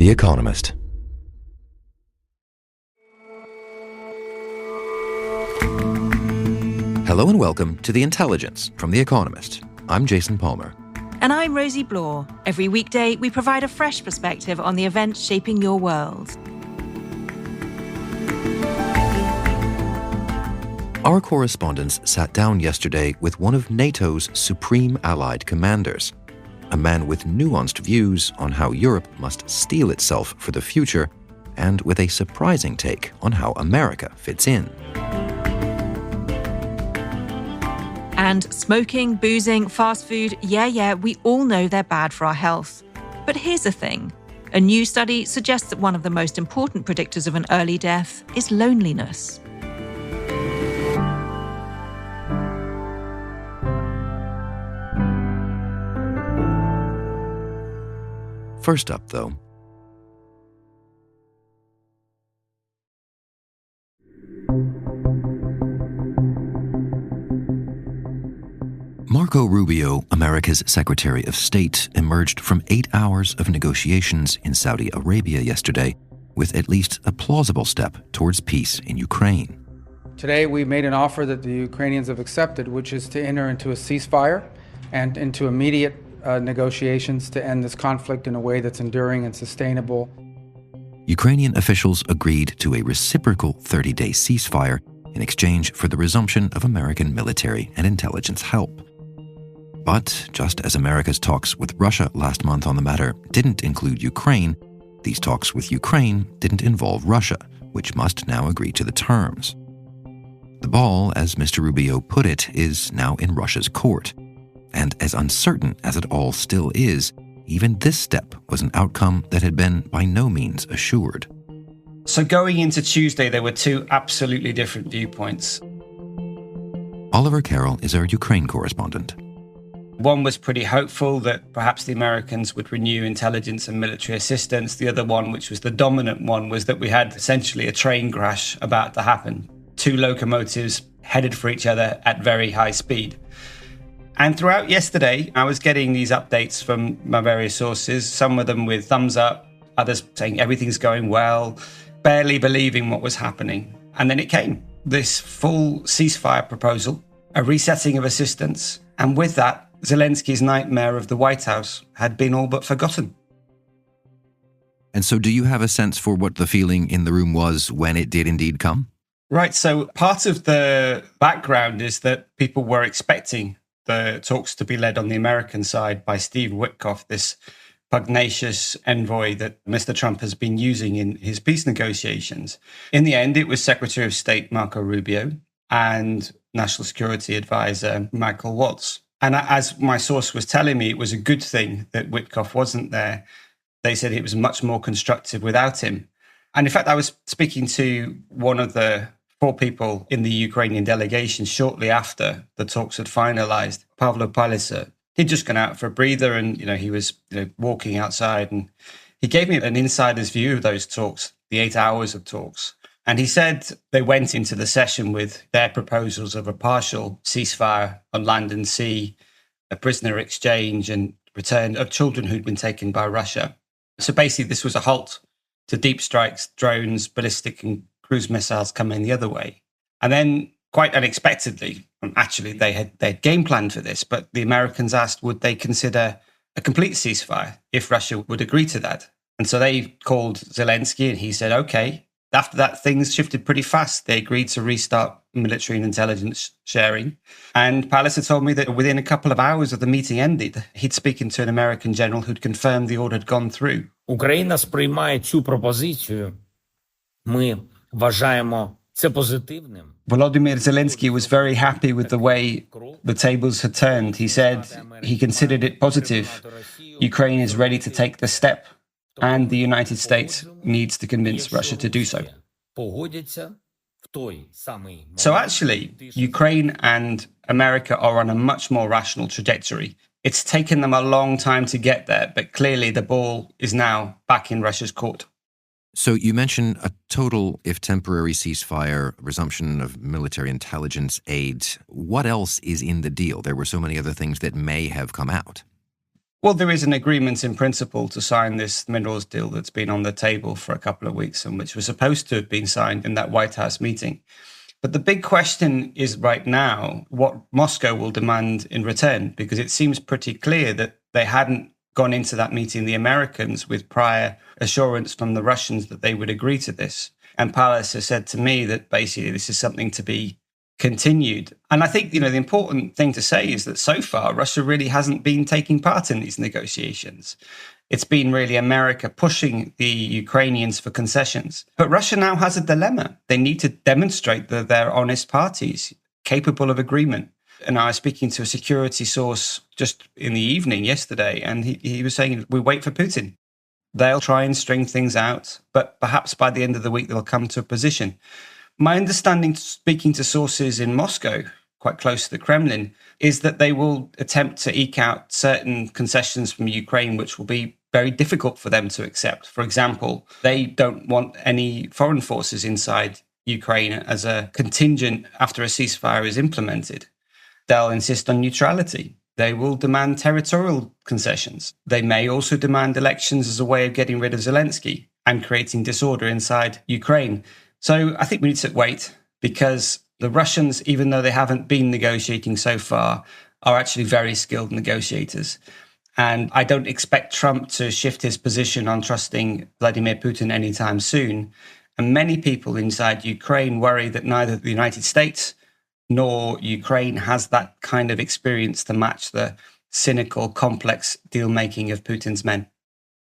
The Economist. Hello and welcome to The Intelligence from The Economist. I'm Jason Palmer. And I'm Rosie Blore. Every weekday, we provide a fresh perspective on the events shaping your world. Our correspondents sat down yesterday with one of NATO's supreme allied commanders, a man with nuanced views on how Europe must steel itself for the future, and with a surprising take on how America fits in. And smoking, boozing, fast food, yeah, we all know they're bad for our health. But here's the thing. A new study suggests that one of the most important predictors of an early death is loneliness. First up, though, Marco Rubio, America's Secretary of State, emerged from 8 hours of negotiations in Saudi Arabia yesterday with at least a plausible step towards peace in Ukraine. Today we made an offer that the Ukrainians have accepted, which is to enter into a ceasefire and into immediate negotiations to end this conflict in a way that's enduring and sustainable. Ukrainian officials agreed to a reciprocal 30-day ceasefire in exchange for the resumption of American military and intelligence help. But just as America's talks with Russia last month on the matter didn't include Ukraine, these talks with Ukraine didn't involve Russia, which must now agree to the terms. The ball, as Mr. Rubio put it, is now in Russia's court. And as uncertain as it all still is, even this step was an outcome that had been by no means assured. So going into Tuesday, there were two absolutely different viewpoints. Oliver Carroll is our Ukraine correspondent. One was pretty hopeful that perhaps the Americans would renew intelligence and military assistance. The other one, which was the dominant one, was that we had essentially a train crash about to happen. Two locomotives headed for each other at very high speed. And throughout yesterday, I was getting these updates from my various sources, some of them with thumbs up, others saying everything's going well, barely believing what was happening. And then it came, this full ceasefire proposal, a resetting of assistance, and with that, Zelensky's nightmare of the White House had been all but forgotten. And so do you have a sense for what the feeling in the room was when it did indeed come? Right, so part of the background is that people were expecting the talks to be led on the American side by Steve Witkoff, this pugnacious envoy that Mr. Trump has been using in his peace negotiations. In the end, it was Secretary of State Marco Rubio and National Security Advisor Michael Waltz. And as my source was telling me, it was a good thing that Witkoff wasn't there. They said it was much more constructive without him. And in fact, I was speaking to one of the 4 people in the Ukrainian delegation shortly after the talks had finalized, Pavlo Palisa. He'd just gone out for a breather and, he was walking outside, and he gave me an insider's view of those talks, the 8 hours of talks. And he said they went into the session with their proposals of a partial ceasefire on land and sea, a prisoner exchange, and return of children who'd been taken by Russia. So basically, this was a halt to deep strikes, drones, ballistic and cruise missiles coming the other way. And then, quite unexpectedly, actually, they had game planned for this, but the Americans asked would they consider a complete ceasefire if Russia would agree to that. And so they called Zelensky and he said, okay. After that, things shifted pretty fast. They agreed to restart military and intelligence sharing. And Palliser told me that within a couple of hours of the meeting ended, he'd spoken to an American general who'd confirmed the order had gone through. Україна сприймає цю пропозицію. Ми вважаємо це позитивним. Volodymyr Zelensky was very happy with the way the tables had turned. He said he considered it positive. Ukraine is ready to take the step, and the United States needs to convince Russia to do so. So actually, Ukraine and America are on a much more rational trajectory. It's taken them a long time to get there, but clearly the ball is now back in Russia's court. So you mentioned a total, if temporary, ceasefire, resumption of military intelligence aid. What else is in the deal? There were so many other things that may have come out. Well, there is an agreement in principle to sign this minerals deal that's been on the table for a couple of weeks and which was supposed to have been signed in that White House meeting. But the big question is right now what Moscow will demand in return, because it seems pretty clear that they hadn't gone into that meeting, the Americans, with prior assurance from the Russians that they would agree to this. And Palace has said to me that basically this is something to be continued. And I think, the important thing to say is that so far, Russia really hasn't been taking part in these negotiations. It's been really America pushing the Ukrainians for concessions. But Russia now has a dilemma. They need to demonstrate that they're honest parties, capable of agreement. And I was speaking to a security source just in the evening yesterday, and he was saying, we wait for Putin. They'll try and string things out, but perhaps by the end of the week, they'll come to a position. My understanding, speaking to sources in Moscow, quite close to the Kremlin, is that they will attempt to eke out certain concessions from Ukraine, which will be very difficult for them to accept. For example, they don't want any foreign forces inside Ukraine as a contingent after a ceasefire is implemented. They'll insist on neutrality. They will demand territorial concessions. They may also demand elections as a way of getting rid of Zelensky and creating disorder inside Ukraine. So I think we need to wait, because the Russians, even though they haven't been negotiating so far, are actually very skilled negotiators. And I don't expect Trump to shift his position on trusting Vladimir Putin anytime soon. And many people inside Ukraine worry that neither the United States nor Ukraine has that kind of experience to match the cynical, complex deal-making of Putin's men.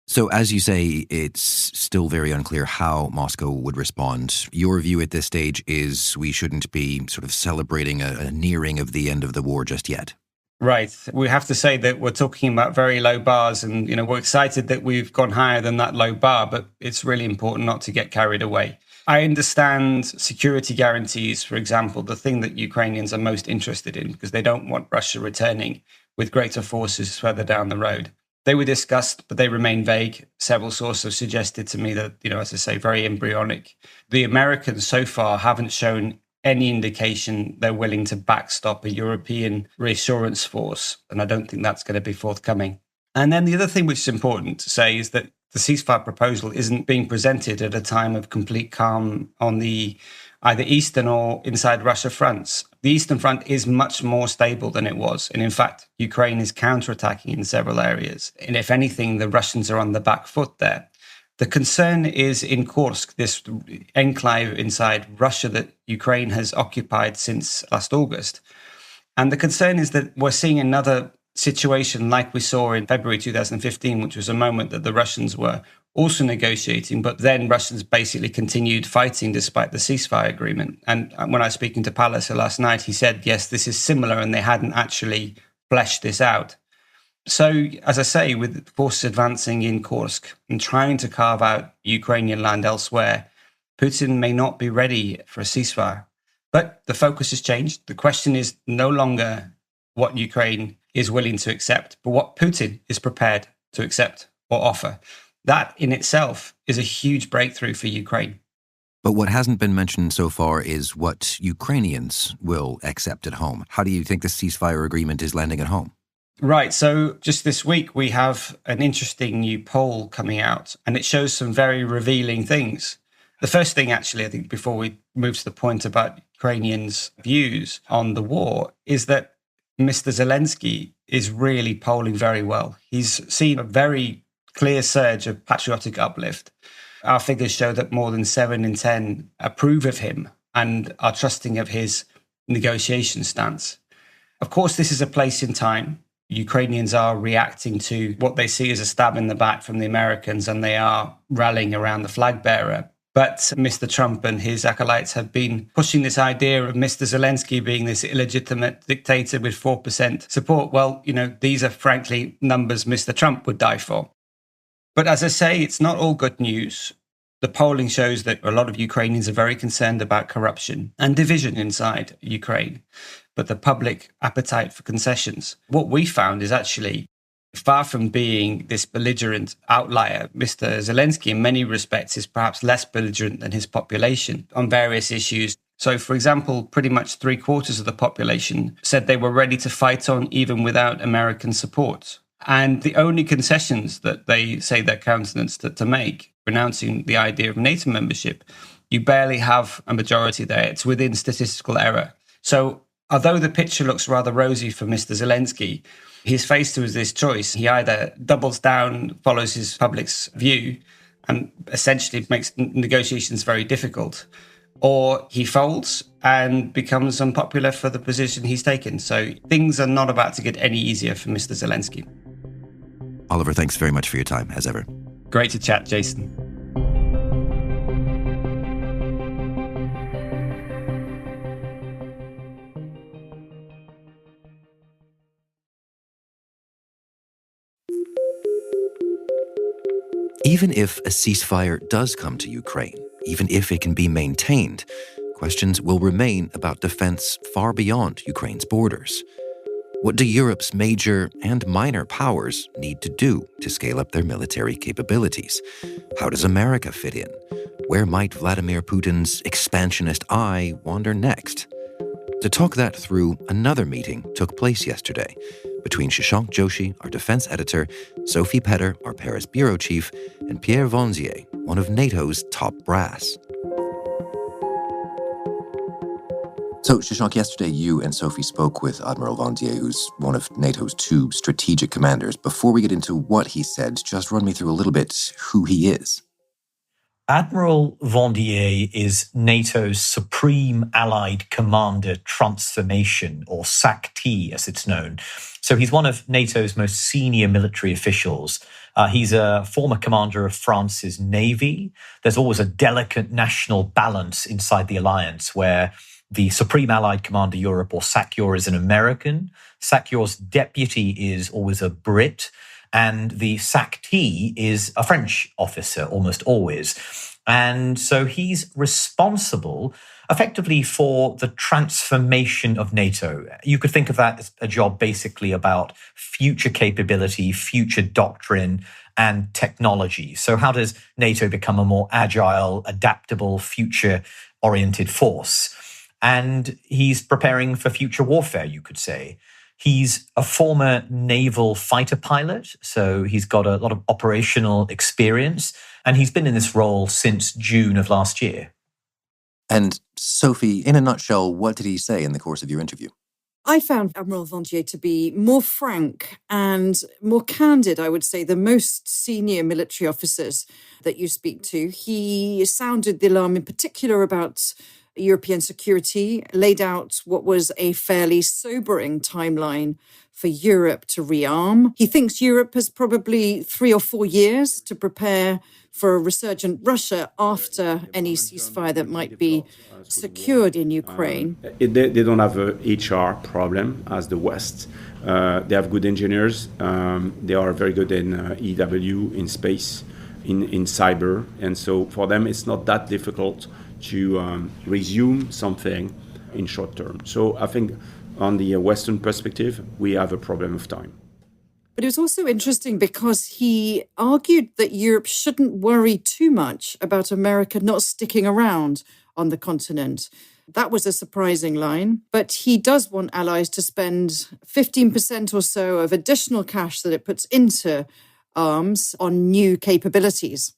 So as you say, it's still very unclear how Moscow would respond. Your view at this stage is we shouldn't be sort of celebrating a nearing of the end of the war just yet. Right. We have to say that we're talking about very low bars and, we're excited that we've gone higher than that low bar, but it's really important not to get carried away. I understand security guarantees, for example, the thing that Ukrainians are most interested in, because they don't want Russia returning with greater forces further down the road. They were discussed, but they remain vague. Several sources have suggested to me that, as I say, very embryonic. The Americans so far haven't shown any indication they're willing to backstop a European reassurance force. And I don't think that's going to be forthcoming. And then the other thing which is important to say is that the ceasefire proposal isn't being presented at a time of complete calm on the either eastern or inside Russia fronts. The eastern front is much more stable than it was. And in fact, Ukraine is counterattacking in several areas. And if anything, the Russians are on the back foot there. The concern is in Kursk, this enclave inside Russia that Ukraine has occupied since last August. And the concern is that we're seeing another situation like we saw in February 2015, which was a moment that the Russians were also negotiating, but then Russians basically continued fighting despite the ceasefire agreement. And when I was speaking to Palliser last night, he said, yes, this is similar, and they hadn't actually fleshed this out. So, as I say, with forces advancing in Kursk and trying to carve out Ukrainian land elsewhere, Putin may not be ready for a ceasefire. But the focus has changed. The question is no longer what Ukraine is willing to accept, but what Putin is prepared to accept or offer. That in itself is a huge breakthrough for Ukraine. But what hasn't been mentioned so far is what Ukrainians will accept at home. How do you think the ceasefire agreement is landing at home? Right. So just this week, we have an interesting new poll coming out, and it shows some very revealing things. The first thing, actually, I think before we move to the point about Ukrainians' views on the war, is that Mr. Zelensky is really polling very well. He's seen a very clear surge of patriotic uplift. Our figures show that more than 7 in 10 approve of him and are trusting of his negotiation stance. Of course, this is a place in time. Ukrainians are reacting to what they see as a stab in the back from the Americans, and they are rallying around the flag bearer. But Mr. Trump and his acolytes have been pushing this idea of Mr. Zelensky being this illegitimate dictator with 4% support. Well, these are frankly numbers Mr. Trump would die for. But as I say, it's not all good news. The polling shows that a lot of Ukrainians are very concerned about corruption and division inside Ukraine, but the public appetite for concessions. What we found is actually, far from being this belligerent outlier, Mr. Zelensky in many respects is perhaps less belligerent than his population on various issues. So, for example, pretty much 3/4 of the population said they were ready to fight on even without American support. And the only concessions that they say they're countenanced to make, renouncing the idea of NATO membership, you barely have a majority there. It's within statistical error. So although the picture looks rather rosy for Mr. Zelensky, he's faced with this choice. He either doubles down, follows his public's view, and essentially makes negotiations very difficult, or he folds and becomes unpopular for the position he's taken. So things are not about to get any easier for Mr. Zelensky. Oliver, thanks very much for your time, as ever. Great to chat, Jason. Even if a ceasefire does come to Ukraine, even if it can be maintained, questions will remain about defense far beyond Ukraine's borders. What do Europe's major and minor powers need to do to scale up their military capabilities? How does America fit in? Where might Vladimir Putin's expansionist eye wander next? To talk that through, another meeting took place yesterday between Shashank Joshi, our defense editor, Sophie Petter, our Paris bureau chief, and Pierre Vanzier, one of NATO's top brass. So, Shashank, yesterday you and Sophie spoke with Admiral Vanzier, who's one of NATO's two strategic commanders. Before we get into what he said, just run me through a little bit who he is. Admiral Vanzier is NATO's Supreme Allied Commander Transformation, or SAC-T as it's known. So he's one of NATO's most senior military officials. He's a former commander of France's Navy. There's always a delicate national balance inside the alliance where the Supreme Allied Commander Europe, or SACEUR, is an American. SACEUR's deputy is always a Brit. And the SAC-T is a French officer, almost always. And so he's responsible effectively for the transformation of NATO. You could think of that as a job basically about future capability, future doctrine, and technology. So how does NATO become a more agile, adaptable, future-oriented force? And he's preparing for future warfare, you could say. He's a former naval fighter pilot, so he's got a lot of operational experience, and he's been in this role since June of last year. And Sophie, in a nutshell, what did he say in the course of your interview? I found Admiral Vanzier to be more frank and more candid, I would say, than most senior military officers that you speak to. He sounded the alarm in particular about European security, laid out what was a fairly sobering timeline for Europe to rearm. He thinks Europe has probably 3 or 4 years to prepare for a resurgent Russia after any ceasefire that might be secured in Ukraine. They don't have a HR problem as the West. They have good engineers. They are very good in EW, in space, in cyber. And so for them, it's not that difficult to resume something in short term. So I think on the Western perspective, we have a problem of time. But it was also interesting because he argued that Europe shouldn't worry too much about America not sticking around on the continent. That was a surprising line. But he does want allies to spend 15% or so of additional cash that it puts into arms on new capabilities.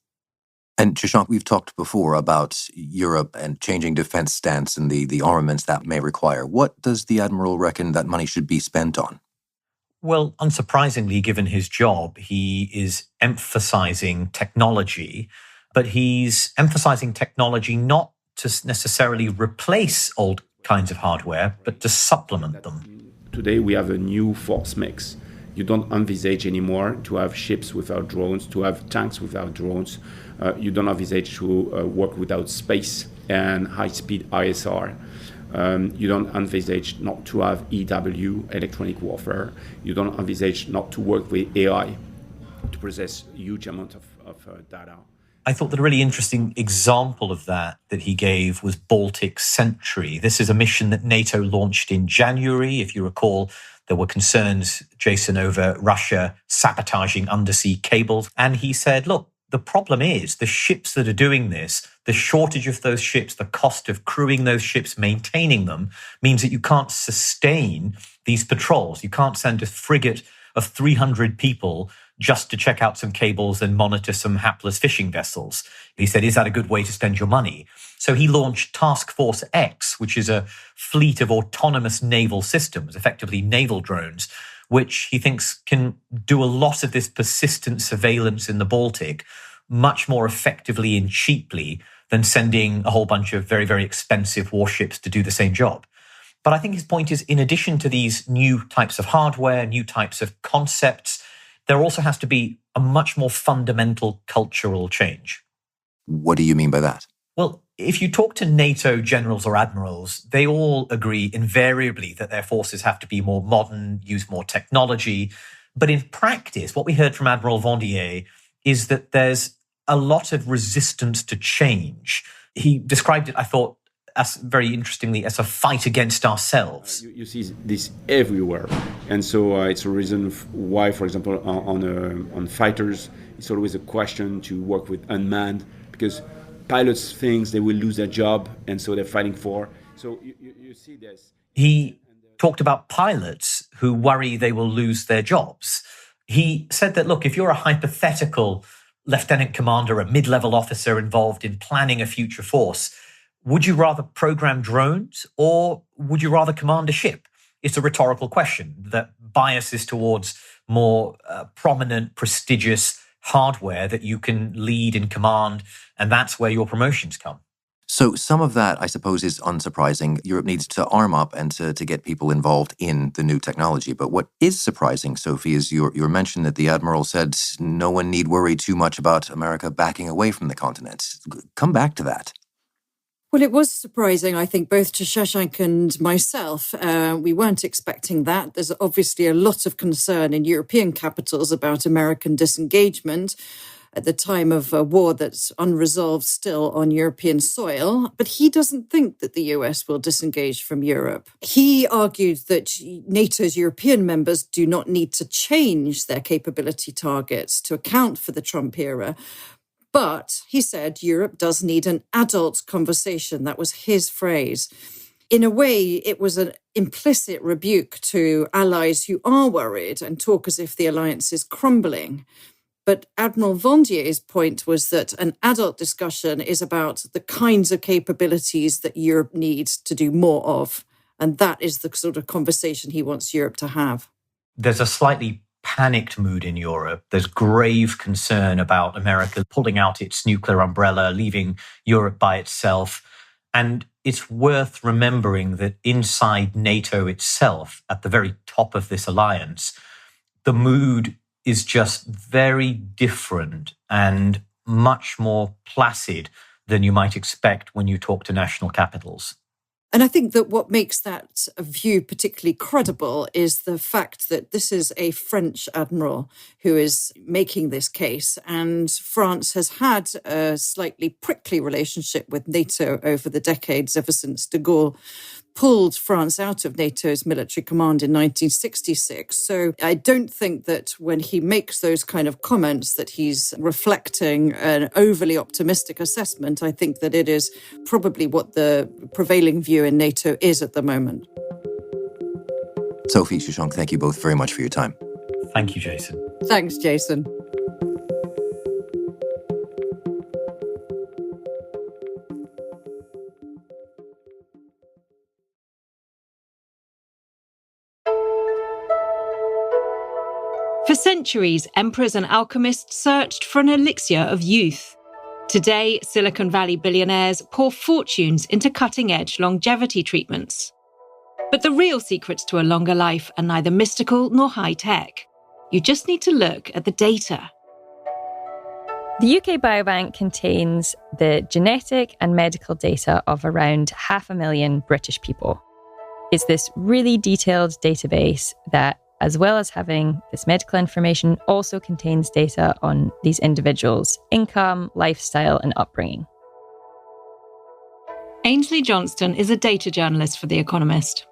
And Shashank, we've talked before about Europe and changing defense stance and the armaments that may require. What does the Admiral reckon that money should be spent on? Well, unsurprisingly, given his job, he is emphasizing technology, but he's emphasizing technology not to necessarily replace old kinds of hardware, but to supplement them. Today, we have a new force mix. You don't envisage anymore to have ships without drones, to have tanks without drones. You don't envisage to work without space and high-speed ISR. You don't envisage not to have EW, electronic warfare. You don't envisage not to work with AI to process huge amount of data. I thought that a really interesting example of that he gave was Baltic Sentry. This is a mission that NATO launched in January. If you recall, there were concerns, Jason, over Russia sabotaging undersea cables. And he said, look, the problem is the ships that are doing this, the shortage of those ships, the cost of crewing those ships, maintaining them, means that you can't sustain these patrols. You can't send a frigate of 300 people just to check out some cables and monitor some hapless fishing vessels. He said, is that a good way to spend your money? So he launched Task Force X, which is a fleet of autonomous naval systems, effectively naval drones, which he thinks can do a lot of this persistent surveillance in the Baltic much more effectively and cheaply than sending a whole bunch of very, very expensive warships to do the same job. But I think his point is, in addition to these new types of hardware, new types of concepts, there also has to be a much more fundamental cultural change. What do you mean by that? Well, if you talk to NATO generals or admirals, they all agree invariably that their forces have to be more modern, use more technology. But in practice, what we heard from Admiral Vendier is that there's a lot of resistance to change. He described it, I thought, as very interestingly, as a fight against ourselves. You see this everywhere. And so it's a reason why, for example, on fighters, it's always a question to work with unmanned, because pilots think they will lose their job, and so they're fighting for. So you see this. He talked about pilots who worry they will lose their jobs. He said that, look, if you're a hypothetical lieutenant commander, a mid-level officer involved in planning a future force, would you rather program drones or would you rather command a ship? It's a rhetorical question that biases towards more prominent, prestigious hardware that you can lead and command, and that's where your promotions come. So some of that, I suppose, is unsurprising. Europe needs to arm up and to get people involved in the new technology. But what is surprising, Sophie, is your mention that the Admiral said no one need worry too much about America backing away from the continent. Come back to that. Well, it was surprising, I think, both to Shashank and myself. We weren't expecting that. There's obviously a lot of concern in European capitals about American disengagement at the time of a war that's unresolved still on European soil. But he doesn't think that the US will disengage from Europe. He argued that NATO's European members do not need to change their capability targets to account for the Trump era. But he said Europe does need an adult conversation. That was his phrase. In a way, it was an implicit rebuke to allies who are worried and talk as if the alliance is crumbling. But Admiral Vendier's point was that an adult discussion is about the kinds of capabilities that Europe needs to do more of. And that is the sort of conversation he wants Europe to have. There's a slightly panicked mood in Europe. There's grave concern about America pulling out its nuclear umbrella, leaving Europe by itself. And it's worth remembering that inside NATO itself, at the very top of this alliance, the mood is just very different and much more placid than you might expect when you talk to national capitals. And I think that what makes that view particularly credible is the fact that this is a French admiral who is making this case. And France has had a slightly prickly relationship with NATO over the decades, ever since de Gaulle pulled France out of NATO's military command in 1966. So I don't think that when he makes those kind of comments that he's reflecting an overly optimistic assessment. I think that it is probably what the prevailing view in NATO is at the moment. Sophie, Shashank, thank you both very much for your time. Thank you, Jason. Thanks, Jason. For centuries, emperors and alchemists searched for an elixir of youth. Today, Silicon Valley billionaires pour fortunes into cutting-edge longevity treatments. But the real secrets to a longer life are neither mystical nor high-tech. You just need to look at the data. The UK Biobank contains the genetic and medical data of around 500,000 British people. It's this really detailed database that, as well as having this medical information, also contains data on these individuals' income, lifestyle, and upbringing. Ainsley Johnston is a data journalist for The Economist.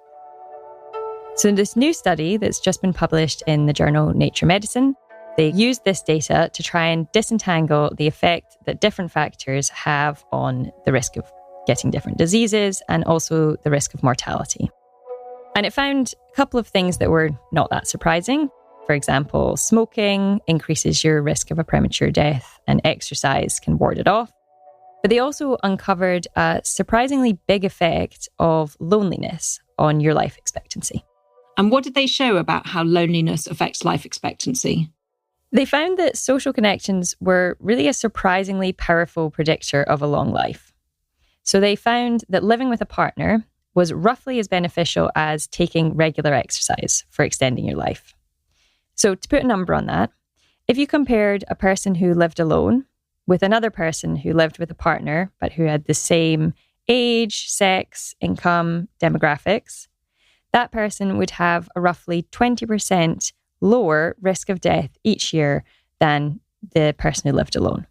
So in this new study that's just been published in the journal Nature Medicine, they used this data to try and disentangle the effect that different factors have on the risk of getting different diseases and also the risk of mortality. And it found a couple of things that were not that surprising. For example, smoking increases your risk of a premature death, and exercise can ward it off. But they also uncovered a surprisingly big effect of loneliness on your life expectancy. And what did they show about how loneliness affects life expectancy? They found that social connections were really a surprisingly powerful predictor of a long life. So they found that living with a partner was roughly as beneficial as taking regular exercise for extending your life. So to put a number on that, if you compared a person who lived alone with another person who lived with a partner, but who had the same age, sex, income, demographics, that person would have a roughly 20% lower risk of death each year than the person who lived alone.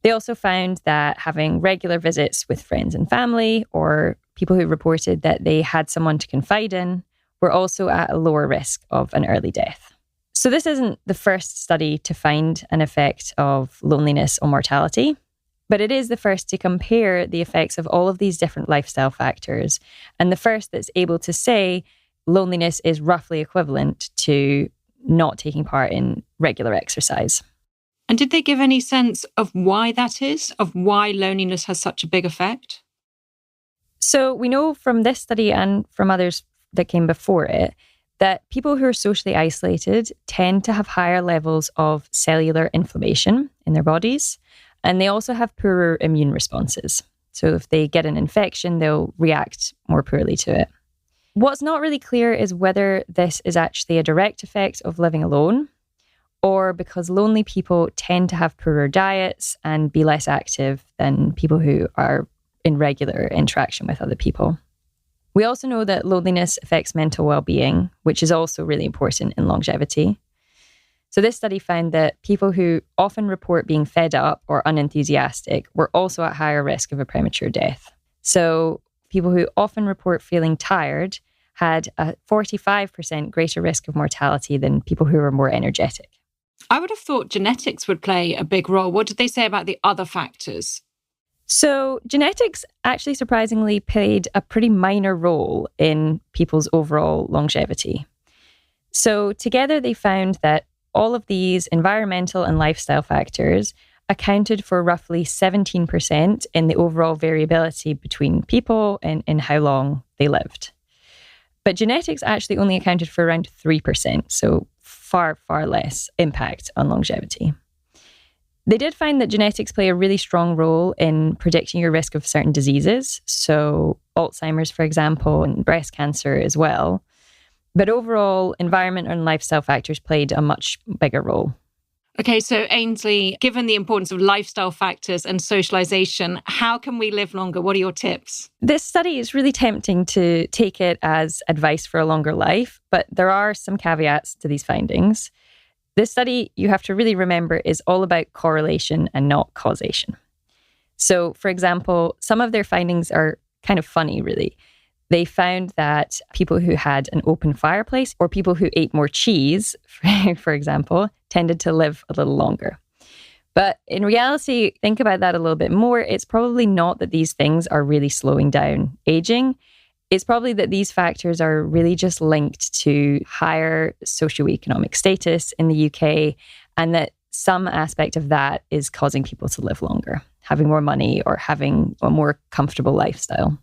They also found that having regular visits with friends and family, or people who reported that they had someone to confide in, were also at a lower risk of an early death. So this isn't the first study to find an effect of loneliness on mortality, but it is the first to compare the effects of all of these different lifestyle factors, and the first that's able to say loneliness is roughly equivalent to not taking part in regular exercise. And did they give any sense of why that is, of why loneliness has such a big effect? So we know from this study and from others that came before it that people who are socially isolated tend to have higher levels of cellular inflammation in their bodies, and they also have poorer immune responses. So if they get an infection, they'll react more poorly to it. What's not really clear is whether this is actually a direct effect of living alone, or because lonely people tend to have poorer diets and be less active than people who are in regular interaction with other people. We also know that loneliness affects mental well-being, which is also really important in longevity. So this study found that people who often report being fed up or unenthusiastic were also at higher risk of a premature death. So people who often report feeling tired had a 45% greater risk of mortality than people who were more energetic. I would have thought genetics would play a big role. What did they say about the other factors? So genetics actually surprisingly played a pretty minor role in people's overall longevity. So together they found that all of these environmental and lifestyle factors accounted for roughly 17% in the overall variability between people and in how long they lived. But genetics actually only accounted for around 3%, so far, far less impact on longevity. They did find that genetics play a really strong role in predicting your risk of certain diseases, so Alzheimer's, for example, and breast cancer as well. But overall, environment and lifestyle factors played a much bigger role. Okay, so Ainsley, given the importance of lifestyle factors and socialization, how can we live longer? What are your tips? This study is really tempting to take it as advice for a longer life, but there are some caveats to these findings. This study, you have to really remember, is all about correlation and not causation. So, for example, some of their findings are kind of funny, really. They found that people who had an open fireplace or people who ate more cheese, for example, tended to live a little longer. But in reality, think about that a little bit more. It's probably not that these things are really slowing down aging. It's probably that these factors are really just linked to higher socioeconomic status in the UK, and that some aspect of that is causing people to live longer, having more money or having a more comfortable lifestyle.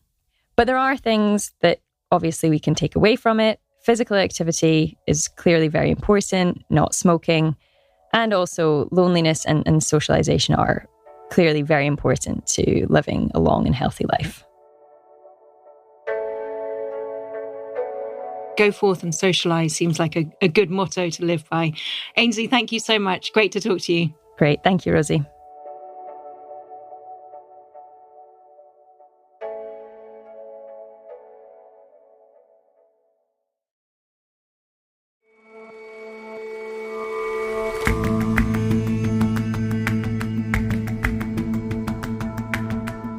But there are things that obviously we can take away from it. Physical activity is clearly very important, not smoking. And also loneliness and socialization are clearly very important to living a long and healthy life. Go forth and socialize seems like a good motto to live by. Ainsley, thank you so much. Great to talk to you. Great. Thank you, Rosie.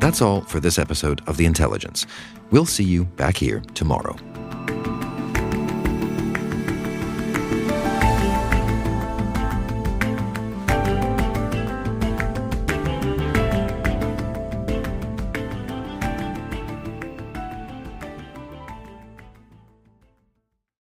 That's all for this episode of The Intelligence. We'll see you back here tomorrow.